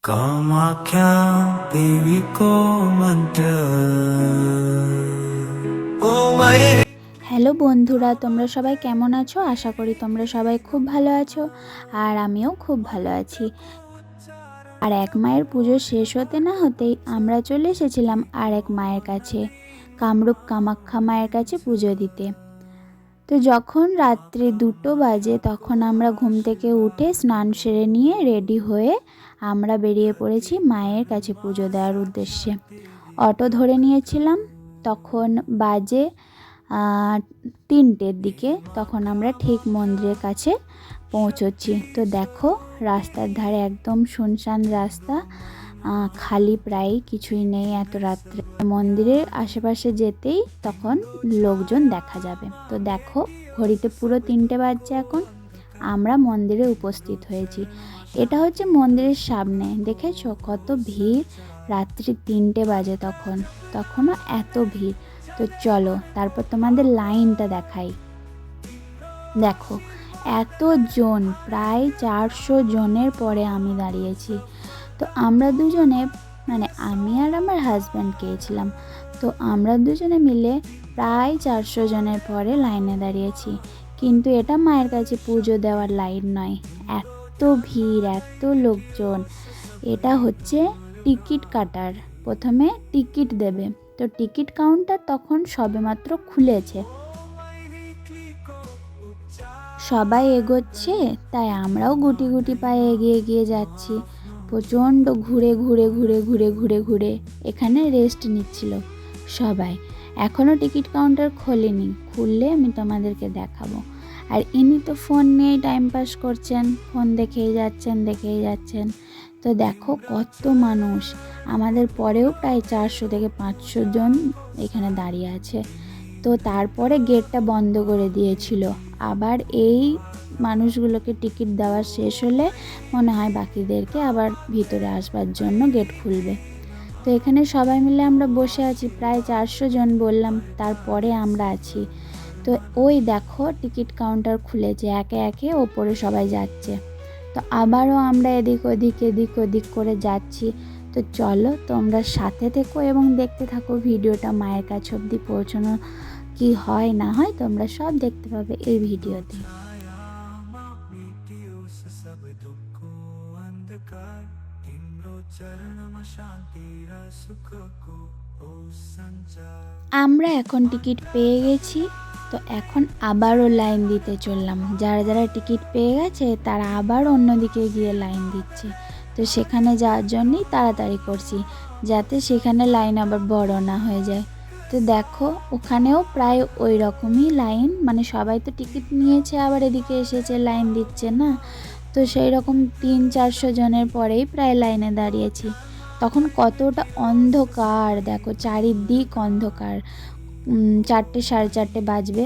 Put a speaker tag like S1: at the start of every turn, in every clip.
S1: कामाख्या देवी को मंत्र ओ मई।
S2: হ্যালো বন্ধুরা, তোমরা সবাই কেমন আছো? আশা করি তোমরা সবাই খুব ভালো আছো, আর আমিও খুব ভালো আছি। আর এক মায়ের পুজো শেষ হতে না হতেই আমরা চলে এসেছিলাম আর এক মায়ের কাছে, কামরূপ কামাখ্যা মায়ের কাছে পুজো দিতে। তো যখন রাত্রি 2টো বাজে তখন আমরা ঘুম থেকে উঠে স্নান সেরে নিয়ে রেডি হয়ে আমরা বেরিয়ে পড়েছি মায়ের কাছে পুজো দেওয়ার উদ্দেশ্যে। অটো ধরে নিয়েছিলাম, তখন বাজে 3টের দিকে। তখন আমরা ঠিক মন্দিরের কাছে পৌঁছচ্ছি। তো দেখো, রাস্তার ধারে একদম শুনশান রাস্তা, খালি প্রায় কিছুই নেই এত রাত্রে। মন্দিরের আশেপাশে যেতেই তখন লোকজন দেখা যাবে। তো দেখো, ঘড়িতে পুরো 3টে বাজছে এখন। আমরা মন্দিরে উপস্থিত হয়েছি। এটা হচ্ছে মন্দিরের সামনে, দেখেছো কত ভিড়। রাত্রি 3টে বাজে তখনও এত ভিড়। তো চলো তারপর তোমাদের লাইনটা দেখাই। দেখো, এতজন, প্রায় 400 জনের পরে আমি দাঁড়িয়েছি। তো আমরা দুজনে, মানে আমি আর আমার হাজব্যান্ড গিয়েছিলাম, তো আমরা দুজনে মিলে প্রায় 400 জনের পরে লাইনে দাঁড়িয়েছি। কিন্তু এটা মায়ের কাছে পুজো দেওয়ার লাইন নয়, এত ভিড়, এত লোকজন। এটা হচ্ছে টিকিট কাটার, প্রথমে টিকিট দেবে। তো টিকিট কাউন্টার তখন সবেমাত্র খুলেছে, সবাই এগোচ্ছে, তাই আমরাও গুটি গুটি পায়ে এগিয়ে এগিয়ে যাচ্ছি। প্রচণ্ড ঘুরে ঘুরে ঘুরে ঘুরে ঘুরে ঘুরে এখানে রেস্ট নিচ্ছিল সবাই। এখনও টিকিট কাউন্টার খোলেনি, খুললে আমি তোমাদেরকে দেখাবো। আর ইনি তো ফোন নিয়েই টাইম পাস করছেন, ফোন দেখেই যাচ্ছেন। তো দেখো কত মানুষ, আমাদের পরেও প্রায় 400 থেকে 500 জন এখানে দাঁড়িয়ে আছে। তো তারপরে গেটটা বন্ধ করে দিয়েছিল। আবার এই মানুষগুলোকে টিকিট দেওয়া শেষ হলে মনে হয় বাকিদেরকে আবার ভিতরে আসবার জন্য গেট খুলবে। তো এখানে সবাই মিলে আমরা বসে আছি, প্রায় 400 জন বললাম, তারপরে আমরা আছি। তো ওই দেখো টিকিট কাউন্টার খুলেছে, একে একে ওপরে সবাই যাচ্ছে। তো আবারও আমরা এদিক ওদিক করে যাচ্ছি। তো চলো তোমরা সাথে থেকো এবং দেখতে থাকো ভিডিওটা। মায়ের কাছে অবধি পৌঁছানো কি হয় না হয় তোমরা সব দেখতে পাবে এই ভিডিওতে। আমরা এখন টিকিট পেয়ে গেছি, তো এখন আবারও লাইন দিতে চললাম। যারা যারা টিকিট পেয়ে গেছে তারা আবার অন্যদিকে গিয়ে লাইন দিচ্ছে। তো সেখানে যাওয়ার জন্যই তাড়াতাড়ি করছি, যাতে সেখানে লাইন আবার বড় না হয়ে যায়। তো দেখো ওখানেও প্রায় ওই রকমই লাইন, মানে সবাই তো টিকিট নিয়েছে আবার এদিকে এসেছে লাইন দিচ্ছে না। তো সেই রকম 300-400 জনের পরেই প্রায় লাইনে দাঁড়িয়েছি। তখন কতটা অন্ধকার, দেখো চারিদিক অন্ধকার। 4টে 4:30 বাজবে।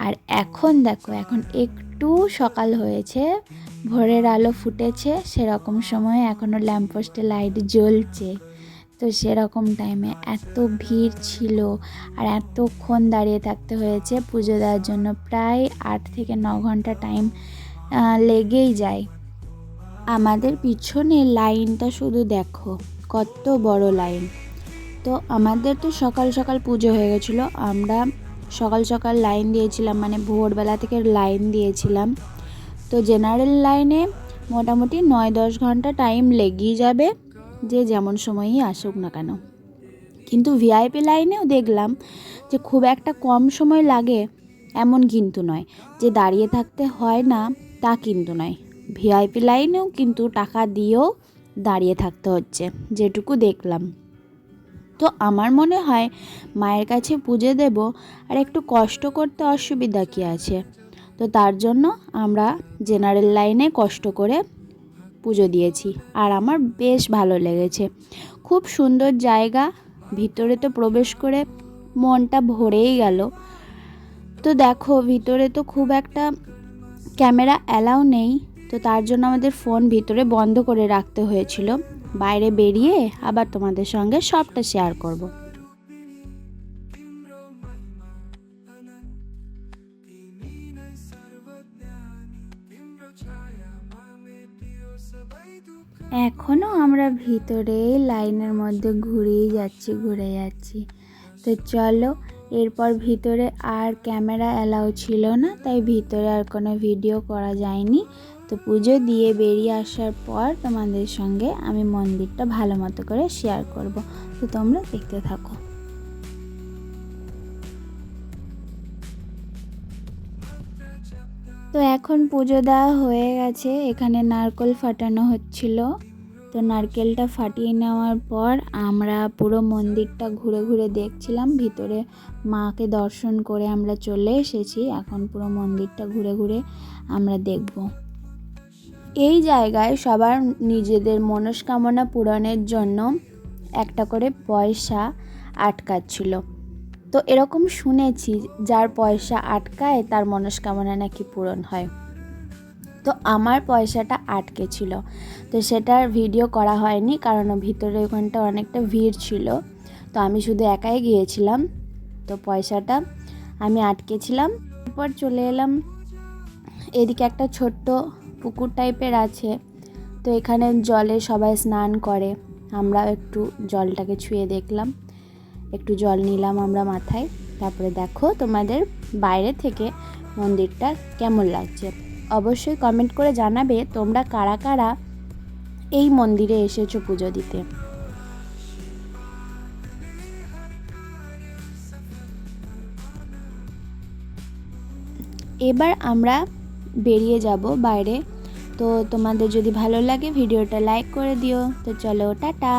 S2: আর এখন দেখো, এখন একটু সকাল হয়েছে, ভোরের আলো ফুটেছে, সেরকম সময় এখনও ল্যাম্পপোস্টে লাইট জ্বলছে। তো সেরকম টাইমে এত ভিড় ছিল, আর এতক্ষণ দাঁড়িয়ে থাকতে হয়েছে পুজো দেওয়ার জন্য। প্রায় 8 থেকে 9 ঘন্টা টাইম লেগেই যায়। আমাদের পিছনে লাইনটা শুধু দেখো কত বড় লাইন। তো আমাদের তো সকাল সকাল পুজো হয়ে গেছিলো, আমরা সকাল সকাল লাইন দিয়েছিলাম, মানে ভোরবেলা থেকে লাইন দিয়েছিলাম। তো জেনারেল লাইনে মোটামুটি 9-10 ঘন্টা টাইম লেগেই যাবে, যে যেমন সময়ই আসুক না কেন। কিন্তু ভিআইপি লাইনেও দেখলাম যে খুব একটা কম সময় লাগে এমন কিন্তু নয়, যে দাঁড়িয়ে থাকতে হয় না তা কিন্তু নয়। ভিআইপি লাইনেও কিন্তু টাকা দিয়েও দাঁড়িয়ে থাকতে হচ্ছে, যেটুকু দেখলাম। তো আমার মনে হয় মায়ের কাছে পুজো দেব, আর একটু কষ্ট করতে অসুবিধা কী আছে। তো তার জন্য আমরা জেনারেল লাইনে কষ্ট করে পুজো দিয়েছি, আর আমার বেশ ভালো লেগেছে। খুব সুন্দর জায়গা, ভিতরে তো প্রবেশ করে মনটা ভরেই গেল। তো দেখো ভিতরে তো খুব একটা ক্যামেরা অ্যালাউ নেই, তো তার জন্য আমাদের ফোন ভিতরে বন্ধ করে রাখতে হয়েছিল। বাইরে বেরিয়ে আবার তোমাদের সঙ্গে সবটা শেয়ার করব। এখনও আমরা ভিতরে লাইনের মধ্যে ঘুরে যাচ্ছি। তো চলো, এরপর ভিতরে আর ক্যামেরা অ্যালাউ ছিল না, তাই ভিতরে আর কোনো ভিডিও করা যায়নি। তো পুজো দিয়ে বেরিয়ে আসার পর তোমাদের সঙ্গে আমি মন্দিরটা ভালো মতো করে শেয়ার করব। তো তোমরা দেখতে থাকো। তো এখন পুজো দেওয়া হয়ে গেছে, এখানে নারকেল ফাটানো হচ্ছিল। তো নারকেলটা ফাটিয়ে নেওয়ার পর আমরা পুরো মন্দিরটা ঘুরে ঘুরে দেখছিলাম। ভিতরে মাকে দর্শন করে আমরা চলে এসেছি। এখন পুরো মন্দিরটা ঘুরে ঘুরে আমরা দেখব। এই জায়গায় সবার নিজেদের মনস্কামনা পূরণের জন্য একটা করে পয়সা আটকাচ্ছিল। তো এরকম শুনেছি, যার পয়সা আটকায় তার মনস্কামনা নাকি পূরণ হয়। তো আমার পয়সাটা আটকে ছিল, তো সেটার ভিডিও করা হয়নি, কারণ ভিতরে ওখানটা অনেকটা ভিড় ছিল। তো আমি শুধু একাই গিয়েছিলাম, তো পয়সাটা আমি আটকেছিলাম। তারপর চলে এলাম এদিকে, একটা ছোট্ট পুকুর টাইপের আছে। তো এখানে জলে সবাই স্নান করে, আমরা একটু জলটাকে ছুঁয়ে দেখলাম, একটু জল নিলাম আমরা মাথায়। তারপরে দেখো তোমাদের বাইরে থেকে মন্দিরটা কেমন লাগছে অবশ্যই কমেন্ট করে জানাবে তোমরা কারা কারা এই মন্দিরে এসেছো পুজো দিতে। এবার আমরা বেরিয়ে যাব বাইরে। তো তোমাদের যদি ভালো লাগে ভিডিওটা লাইক করে দিও। তো চলো, টাটা।